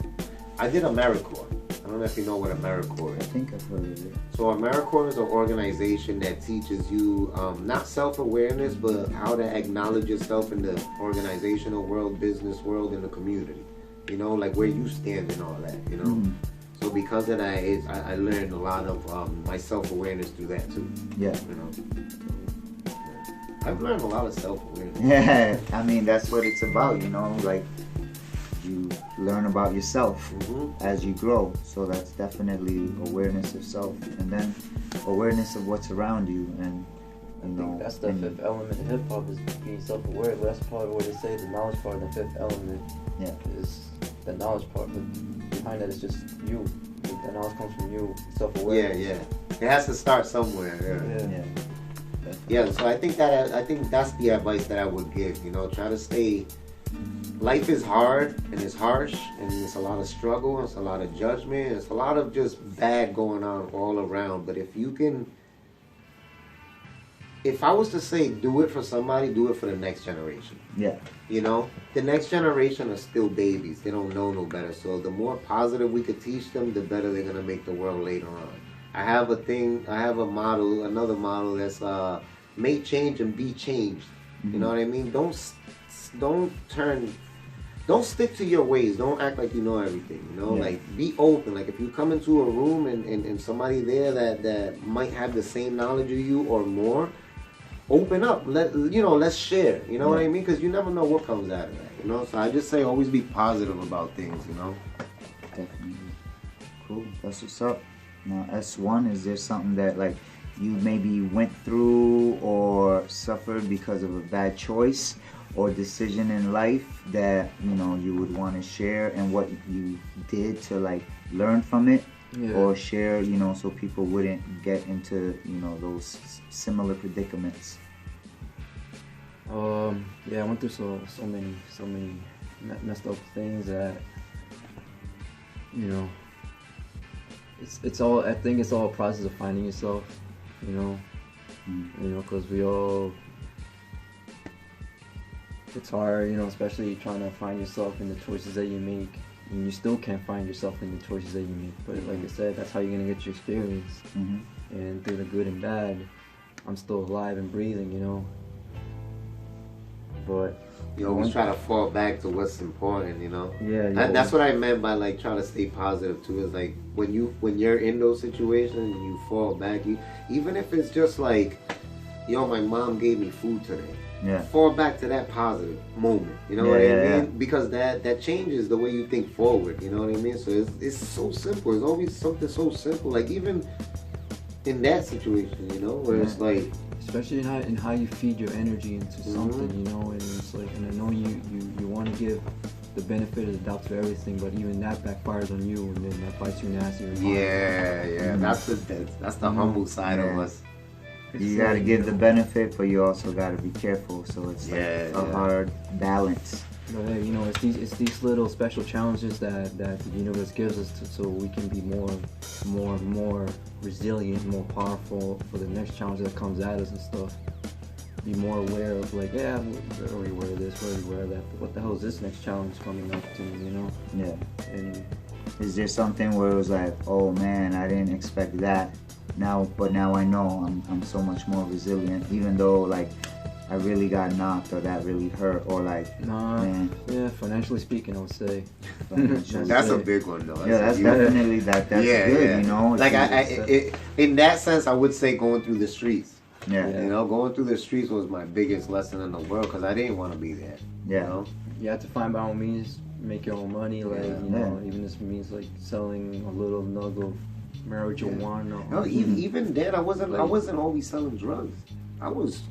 Speaker 2: I did AmeriCorps. I don't know if you know what AmeriCorps
Speaker 3: I
Speaker 2: is.
Speaker 3: think I've heard of it.
Speaker 2: So AmeriCorps is an organization that teaches you not self-awareness, but how to acknowledge yourself in the organizational world, business world, and the community. You know, like where you stand and all that, you know. So because of that, I learned a lot of my self-awareness through that too.
Speaker 3: Yeah.
Speaker 2: You know. I've learned a lot of self-awareness.
Speaker 3: Yeah, I mean, that's what it's about, you know, like you learn about yourself as you grow. So that's definitely awareness of self, and then awareness of what's around you. And you know,
Speaker 4: that's the fifth element of hip hop, is being self-aware. That's probably what they say, the knowledge part. The fifth element is the knowledge part, but behind that is just you. The knowledge comes from you, self-aware.
Speaker 2: Yeah. It has to start somewhere. Yeah, so I think that's the advice that I would give. You know, try to stay. Life is hard and it's harsh and it's a lot of struggle, it's a lot of judgment, it's a lot of just bad going on all around. But if I was to say do it for somebody, do it for the next generation.
Speaker 3: Yeah.
Speaker 2: You know, the next generation are still babies. They don't know no better. So the more positive we could teach them, the better they're gonna make the world later on. I have another model that's make change and be changed. You know what I mean? Don't stick to your ways. Don't act like you know everything. You know, like be open. Like if you come into a room and somebody there that might have the same knowledge as you or more, open up. Let's share. You know what I mean? Because you never know what comes out of that. You know, so I just say always be positive about things. You know.
Speaker 3: Definitely. Cool. That's what's up. Now, S-1, is there something that like you maybe went through or suffered because of a bad choice or decision in life that, you know, you would want to share, and what you did to like learn from it or share, you know, so people wouldn't get into, you know, those similar predicaments?
Speaker 4: I went through so many messed up things that, you know, it's all, I think it's all a process of finding yourself, you know, because we all, it's hard, you know, especially trying to find yourself in the choices that you make, and you still can't find yourself in the choices that you make. But like I said, that's how you're gonna get your experience, and through the good and bad, I'm still alive and breathing, you know. But
Speaker 2: you always try to fall back to what's important, you know.
Speaker 4: That's
Speaker 2: what I meant by like trying to stay positive too. Is like when you're in those situations, you fall back. Even if it's just like, my mom gave me food today. Fall back to that positive moment. You know what I mean? Because that changes the way you think forward. You know what I mean? So it's so simple. It's always something so simple. Like even in that situation, you know, where it's like.
Speaker 4: Especially in how you feed your energy into something, you know, and it's like, and I know you want to give the benefit of the doubt to everything, but even that backfires on you, and then that bites you nasty.
Speaker 2: That's the humble side of us.
Speaker 3: You gotta give the benefit, but you also gotta be careful. So it's like a hard balance.
Speaker 4: But hey, you know, it's these little special challenges that the universe gives us so we can be more resilient, more powerful for the next challenge that comes at us and stuff. Be more aware of like, we're already aware of this, we're already aware of that. But what the hell is this next challenge coming up to, you know?
Speaker 3: Yeah.
Speaker 4: And
Speaker 3: is there something where it was like, oh man, I didn't expect that. But now I know I'm so much more resilient, even though like I really got knocked or that really hurt, or like, man.
Speaker 4: Yeah, financially speaking, I would say.
Speaker 2: That's a big one though.
Speaker 3: That's definitely that's good, you know.
Speaker 2: Like in that sense, I would say going through the streets.
Speaker 3: You
Speaker 2: know, going through the streets was my biggest lesson in the world, because I didn't want to be there. You know?
Speaker 4: You have to find by all means, make your own money, like, you know, even if it means like selling a little nug of marijuana.
Speaker 2: No, even then I wasn't always selling drugs. I was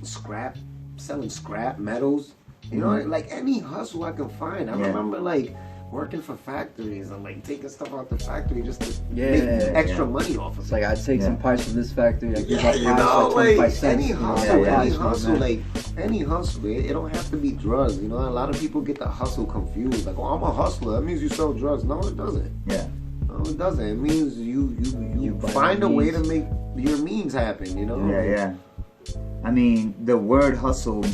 Speaker 2: selling scrap metals, you know, like any hustle I could find. I remember like working for factories and like taking stuff out the factory just to
Speaker 4: Yeah,
Speaker 2: make extra money off of
Speaker 4: It's
Speaker 2: it.
Speaker 4: like I take some parts from this factory, I give
Speaker 2: Yeah,
Speaker 4: up
Speaker 2: you
Speaker 4: parts
Speaker 2: know,
Speaker 4: for 25
Speaker 2: like
Speaker 4: cents.
Speaker 2: any hustle, any
Speaker 4: Yeah,
Speaker 2: hustle,
Speaker 4: man.
Speaker 2: like any hustle. It don't have to be drugs. You know, a lot of people get the hustle confused. Like, oh, I'm a hustler. That means you sell drugs. No, it doesn't.
Speaker 3: Yeah.
Speaker 2: No, it doesn't. It means you
Speaker 4: buy
Speaker 2: find a way
Speaker 4: means.
Speaker 2: to make your means happen. You know.
Speaker 3: Yeah. I mean, the word hustle,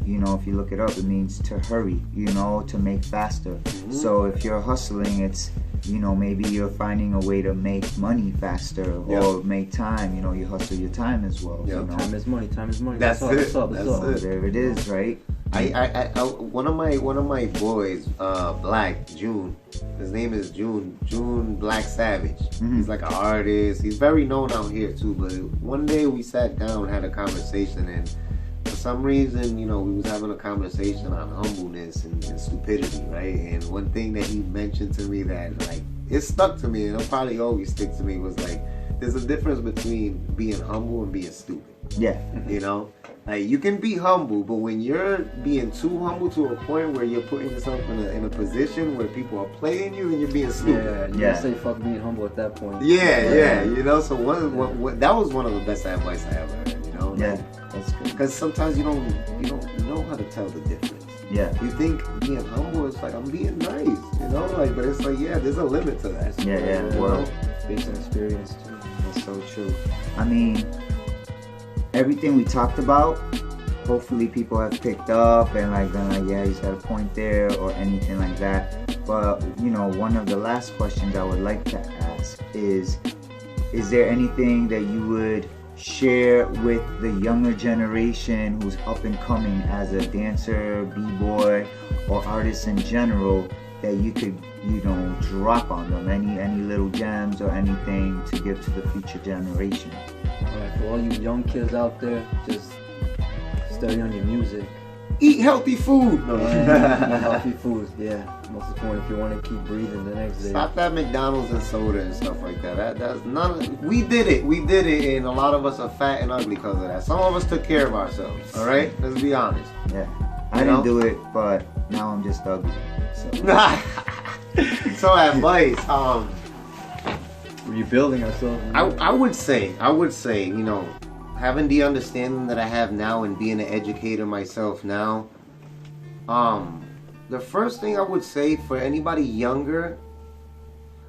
Speaker 3: you know, if you look it up, it means to hurry, you know, to make faster.
Speaker 2: Mm-hmm.
Speaker 3: So if you're hustling, it's, you know, maybe you're finding a way to make money faster or make time. You know, you hustle your time as well.
Speaker 2: Yeah.
Speaker 3: You know?
Speaker 4: Time is money. Time is money.
Speaker 2: That's it.
Speaker 4: What's up?
Speaker 2: That's
Speaker 4: What's up?
Speaker 2: it.
Speaker 3: There it is, right?
Speaker 2: One of my boys, Black June. His name is June Black Savage.
Speaker 3: Mm-hmm.
Speaker 2: He's like an artist. He's very known out here too. But one day we sat down, had a conversation, and for some reason, you know, we was having a conversation on humbleness and stupidity, right? And one thing that he mentioned to me that like it stuck to me, and it'll probably always stick to me, was like, there's a difference between being humble and being stupid.
Speaker 3: Yeah.
Speaker 2: You know, like you can be humble, but when you're being too humble to a point where you're putting yourself in a position where people are playing you, then you're being stupid.
Speaker 4: Yeah. Say fuck being humble at that point.
Speaker 2: Yeah. You know, so that was one of the best advice I ever heard. You know,
Speaker 3: Yeah. That's good.
Speaker 2: because sometimes you don't know how to tell the difference.
Speaker 3: Yeah.
Speaker 2: You think being humble is like I'm being nice, you know, like, but it's like, yeah, there's a limit to that.
Speaker 3: Yeah.
Speaker 2: You
Speaker 3: Well,
Speaker 2: know?
Speaker 4: Based on experience too.
Speaker 3: that's so true. I mean, everything we talked about, hopefully people have picked up and like been like, yeah, he's got a point there or anything like that. But, you know, one of the last questions I would like to ask is there anything that you would share with the younger generation who's up and coming as a dancer, b-boy, or artist in general, that you could, you know, drop on them? Any little gems or anything to give to the future generation?
Speaker 4: Alright, for all you young kids out there, just study on your music.
Speaker 2: Eat healthy food. No.
Speaker 4: And healthy foods, yeah. Most important if you want to keep breathing the next day.
Speaker 2: Stop that McDonald's and soda and stuff like that. That's none. We did it, and a lot of us are fat and ugly because of that. Some of us took care of ourselves. All right, let's be honest.
Speaker 3: Yeah, I didn't do it, but now I'm just ugly. So,
Speaker 2: So advice.
Speaker 4: Rebuilding ourselves.
Speaker 2: I would say, you know, having the understanding that I have now and being an educator myself now, the first thing I would say for anybody younger,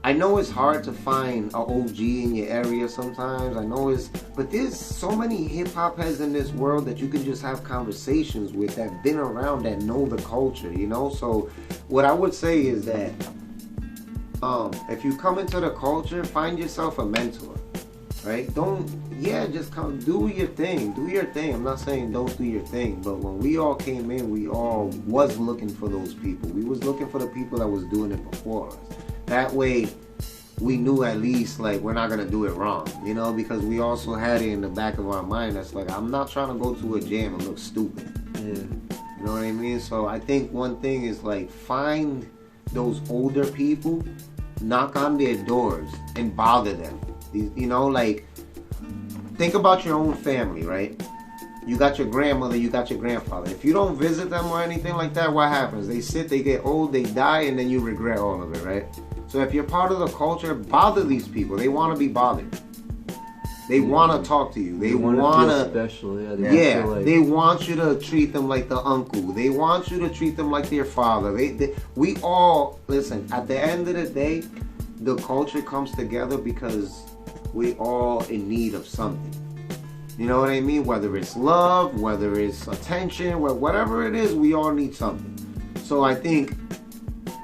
Speaker 2: I know it's hard to find an OG in your area sometimes. I know but there's so many hip hop heads in this world that you can just have conversations with that been around, that know the culture, you know? So what I would say is that if you come into the culture, find yourself a mentor, right? Just come, do your thing. I'm not saying don't do your thing, but when we all came in, we all was looking for those people. We was looking for the people that was doing it before us. That way, we knew at least, like, we're not gonna do it wrong, you know, because we also had it in the back of our mind that's like, I'm not trying to go to a jam and look stupid.
Speaker 4: Yeah.
Speaker 2: You know what I mean? So I think one thing is, like, find those older people, knock on their doors, and bother them. You know, like, think about your own family, right? You got your grandmother, you got your grandfather. If you don't visit them or anything like that, what happens? They sit, they get old, they die, and then you regret all of it, right? So if you're part of the culture, bother these people. They want to be bothered. They want to talk to you. They want to
Speaker 4: feel special. Yeah. Feel like...
Speaker 2: They want you to treat them like the uncle. They want you to treat them like their father. We all, listen, at the end of the day, the culture comes together because we all in need of something. You know what I mean? Whether it's love, whether it's attention, whatever it is, we all need something. So I think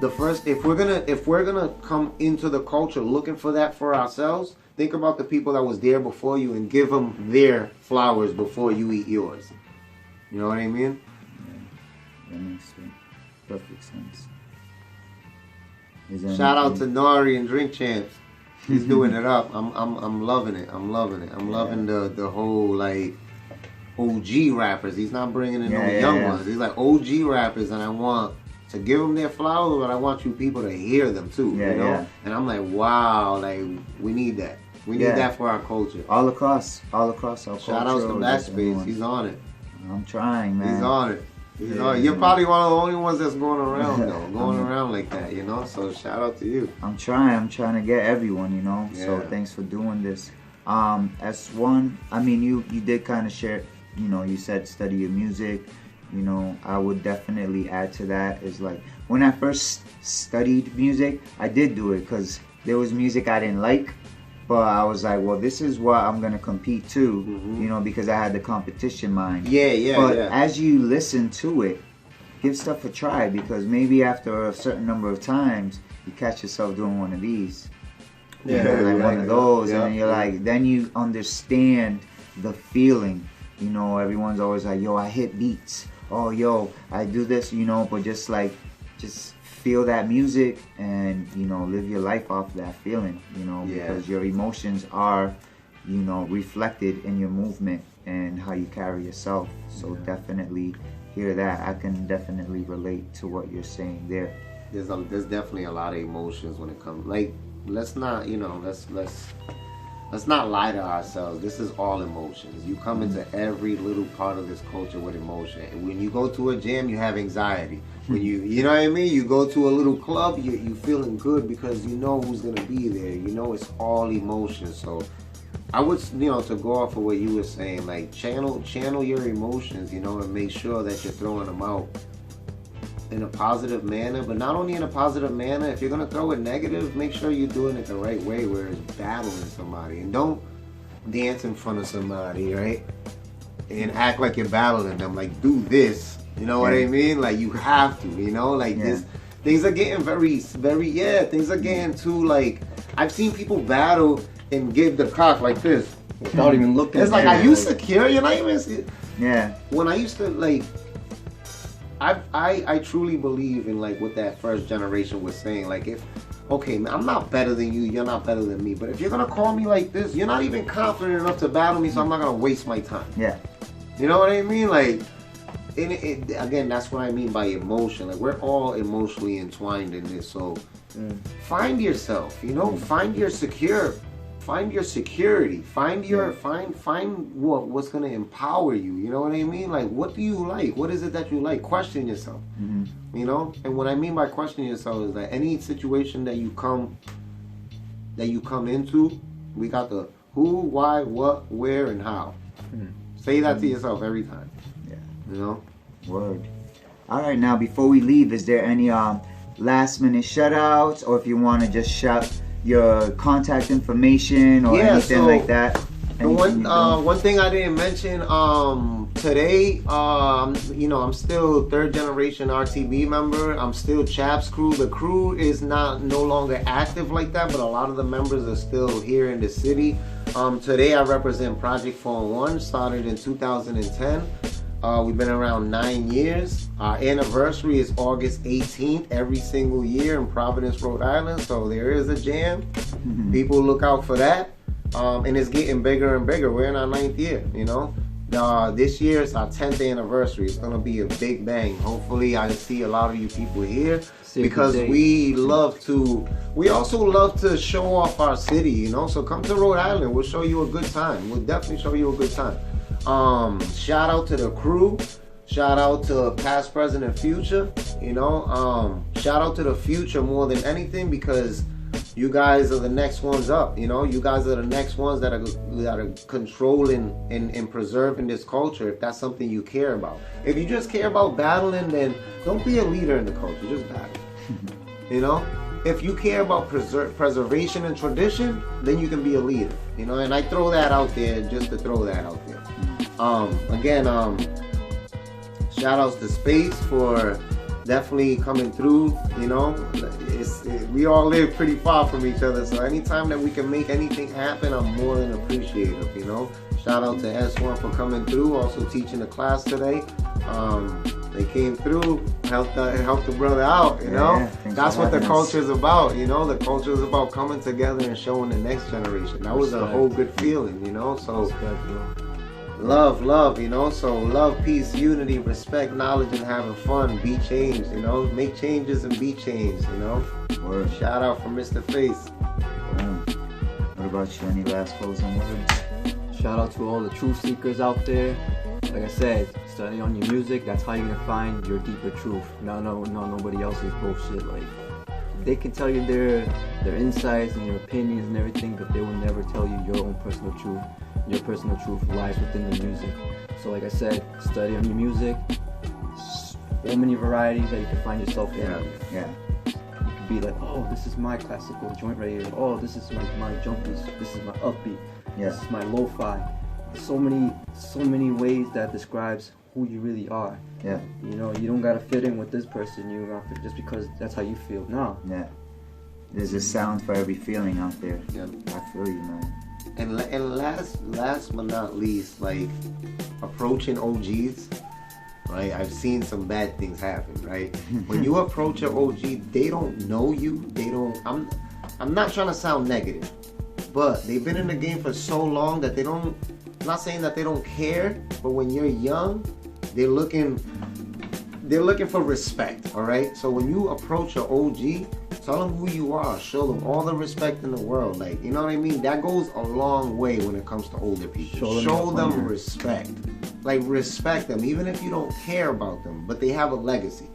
Speaker 2: if we're gonna come into the culture looking for that for ourselves, think about the people that was there before you and give them their flowers before you eat yours. You know what I mean?
Speaker 3: Yeah, that makes perfect sense.
Speaker 2: Shout out to Nari and Drink Champs. He's doing it up. I'm loving it. I'm loving the whole, like, OG rappers. He's not bringing in no young ones. He's like OG rappers, and I want to give them their flowers, but I want you people to hear them too. You know? Yeah. And I'm like, wow, like, we need that. We need that for our culture.
Speaker 3: All across our culture.
Speaker 2: Shout out to Backspace. He's on it.
Speaker 3: I'm trying, man.
Speaker 2: He's on it. You know, you're probably one of the only ones that's going around though, going around like that, you know. So shout out to you.
Speaker 3: I'm trying to get everyone, you know.
Speaker 2: Yeah.
Speaker 3: So thanks for doing this. S1, I mean, you did kind of share, you know, you said study your music. You know, I would definitely add to that is like when I first studied music, I did do it because there was music I didn't like. But I was like, well, this is what I'm going to compete to, you know, because I had the competition mind. But as you listen to it, give stuff a try because maybe after a certain number of times, you catch yourself doing one of these. One of those. And then you're like, then you understand the feeling. You know, everyone's always like, yo, I hit beats. Oh, yo, I do this, you know, but just feel that music and, you know, live your life off that feeling, you know, because your emotions are, you know, reflected in your movement and how you carry yourself. So definitely hear that. I can definitely relate to what you're saying there.
Speaker 2: There's definitely a lot of emotions when it comes, like, let's not, you know, let's not lie to ourselves. This is all emotions. You come into every little part of this culture with emotion. And when you go to a gym, you have anxiety. When you know what I mean? You go to a little club, you feeling good because you know who's gonna be there. You know it's all emotion. So I would, you know, to go off of what you were saying, like channel your emotions, you know, and make sure that you're throwing them out in a positive manner. But not only in a positive manner, if you're gonna throw it negative, make sure you're doing it the right way, where it's battling somebody. And don't dance in front of somebody, right? And act like you're battling them. Like, do this. You know what I mean? Like, you have to, you know? Like, this, things are getting things are getting too, like, I've seen people battle and give the cock like this.
Speaker 4: Without even looking.
Speaker 2: It's like, are you secure? You're not even...
Speaker 3: Yeah.
Speaker 2: When I used to, like, I truly believe in, like, what that first generation was saying. Like, if, okay, man, I'm not better than you, you're not better than me, but if you're gonna call me like this, you're not even confident enough to battle me, so I'm not gonna waste my time.
Speaker 3: Yeah.
Speaker 2: You know what I mean? Like, again, that's what I mean by emotion. Like, we're all emotionally entwined in this. So find yourself, you know, find your security, find what's gonna empower you. You know what I mean? Like, what do you like? What is it that you like? Question yourself. You know? And what I mean by questioning yourself is that any situation that you come into, we got the who, why, what, where, and how. Say that to yourself every time. You know?
Speaker 3: Word. All right, now before we leave, is there any last minute shout outs, or if you want to just shout your contact information or anything like that?
Speaker 2: The one thing I didn't mention today, you know, I'm still third generation RTB member. I'm still Chap's crew. The crew is no longer active like that, but a lot of the members are still here in the city. Today I represent Project 401, started in 2010. We've been around 9 years. Our anniversary is August 18th every single year in Providence, Rhode Island. So there is a jam. People look out for that. And it's getting bigger and bigger. We're in our 9th year, you know. This year is our 10th anniversary. It's gonna be a big bang. Hopefully I see a lot of you people here because we also love to show off our city, you know. So come to Rhode Island. We'll show you a good time. We'll definitely show you a good time. Shout out to the crew. Shout out to past, present, and future. You know, shout out to the future more than anything because you guys are the next ones up. You know, you guys are the next ones that are controlling and preserving this culture. If that's something you care about. If you just care about battling, then don't be a leader in the culture. Just battle. You know. If you care about preservation and tradition, then you can be a leader, you know. And I throw that out there just to throw that out there. Again, shout outs to Space for definitely coming through. You know, we all live pretty far from each other, so anytime that we can make anything happen, I'm more than appreciative. You know, shout out to S1 for coming through, also teaching the class today. They came through, helped the brother out, you know. That's what the culture is about, you know. The culture is about coming together and showing the next generation. That was a whole good feeling, you know. So love, you know. So love, peace, unity, respect, knowledge, and having fun. Be changed, you know. Make changes and be changed, you know.
Speaker 3: Word.
Speaker 2: Shout out from Mr. Face.
Speaker 3: What about you? Any last closing words?
Speaker 4: Shout out to all the truth seekers out there. like I said, study on your music. That's how you're gonna find your deeper truth. No, nobody else's bullshit. Like, they can tell you their insights and their opinions and everything, but they will never tell you your own personal truth. Your personal truth lies within the music. So like I said, study on your music. So many varieties that you can find yourself in.
Speaker 3: Yeah.
Speaker 4: You could be like, oh, this is my classical joint right here. Oh, this is my jumpies. This is my upbeat.
Speaker 3: Yeah.
Speaker 4: This is my lo-fi. So many ways that describes who you really are.
Speaker 3: Yeah.
Speaker 4: You know, you don't gotta fit in with this person. You don't fit just because that's how you feel. No.
Speaker 3: Yeah. There's a sound for every feeling out there.
Speaker 2: Yeah.
Speaker 3: I feel you, man.
Speaker 2: And last but not least, like approaching OGs, right? I've seen some bad things happen, right? When you approach an OG, they don't know you. They don't. I'm not trying to sound negative, but they've been in the game for so long that they don't. I'm not saying that they don't care, but when you're young, they're looking for respect. All right. So when you approach an OG, tell them who you are. Show them all the respect in the world. Like, you know what I mean? That goes a long way when it comes to older people. Show them respect. Like, respect them, even if you don't care about them. But they have a legacy.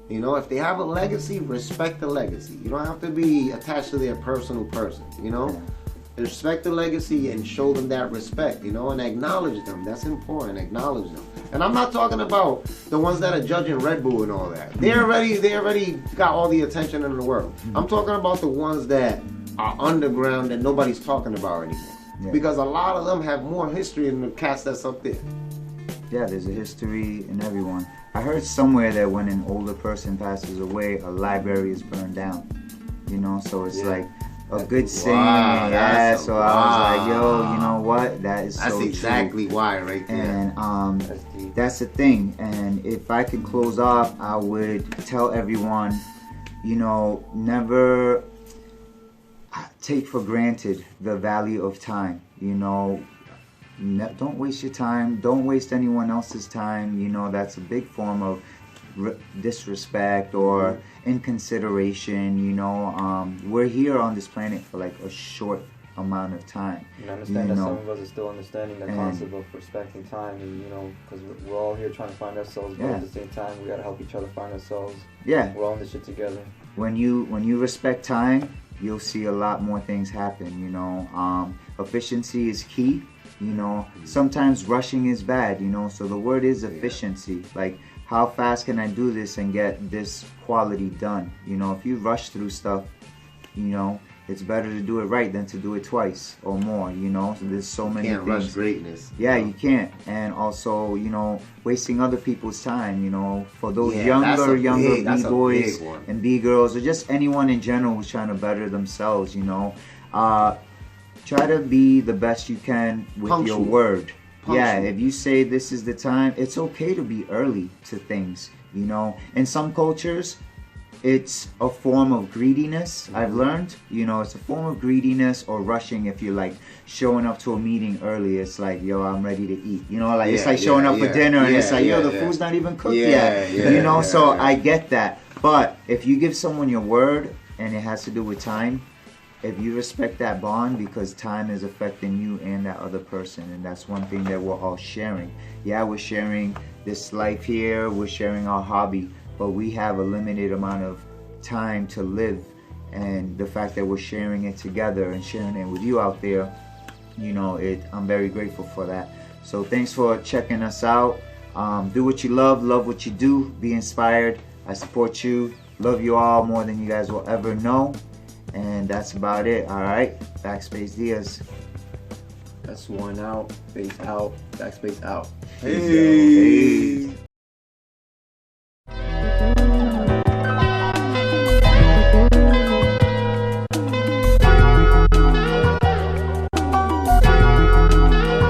Speaker 2: You know, if they have a legacy, respect the legacy. You don't have to be attached to their personal person. You know, respect the legacy and show them that respect. You know, and acknowledge them. That's important. Acknowledge them. And I'm not talking about the ones that are judging Red Bull and all that. They already got all the attention in the world. I'm talking about the ones that are underground that nobody's talking about anymore. Yeah. Because a lot of them have more history than the cats that's up there.
Speaker 3: Yeah, there's a history in everyone. I heard somewhere that when an older person passes away, a library is burned down. You know, so it's like a good saying. Yeah, so I was like, yo, you know what? That's so
Speaker 2: exactly
Speaker 3: true.
Speaker 2: Why right there.
Speaker 3: And that's the thing. And if I could close off, I would tell everyone, you know, never take for granted the value of time. You know, don't waste your time. Don't waste anyone else's time. You know, that's a big form of disrespect or inconsideration. You know, we're here on this planet for like a short amount of time.
Speaker 4: And I understand that some of us are still understanding the concept of respecting time, and you know, because we're all here trying to find ourselves, but at the same time, we gotta help each other find ourselves. Yeah, we're all in this shit together. When
Speaker 3: you respect time, you'll see a lot more things happen. You know, efficiency is key. You know, sometimes rushing is bad. You know, so the word is efficiency. Like, how fast can I do this and get this quality done? You know, if you rush through stuff, you know, it's better to do it right than to do it twice or more, you know. So there's so many things. You can't rush greatness. Yeah, you can't. And also, you know, wasting other people's time, you know, for those younger B-boys and B-girls, or just anyone in general who's trying to better themselves, you know. Try to be the best you can with your word. Yeah, if you say this is the time, it's okay to be early to things, you know. In some cultures, it's a form of greediness, I've learned. You know, it's a form of greediness or rushing. If you're like showing up to a meeting early, it's like, yo, I'm ready to eat. You know, like it's like showing up for dinner and it's like, yo, the food's not even cooked yet. You know, so I get that. But if you give someone your word and it has to do with time, if you respect that bond, because time is affecting you and that other person, and that's one thing that we're all sharing. Yeah, we're sharing this life here, we're sharing our hobby, but we have a limited amount of time to live, and the fact that we're sharing it together and sharing it with you out there, you know, I'm very grateful for that. So thanks for checking us out. Do what you love what you do, be inspired. I support you, love you all more than you guys will ever know. And that's about it. Alright, Backspace Diaz.
Speaker 4: S-1 out, Bass out, Backspace out.
Speaker 2: Hey.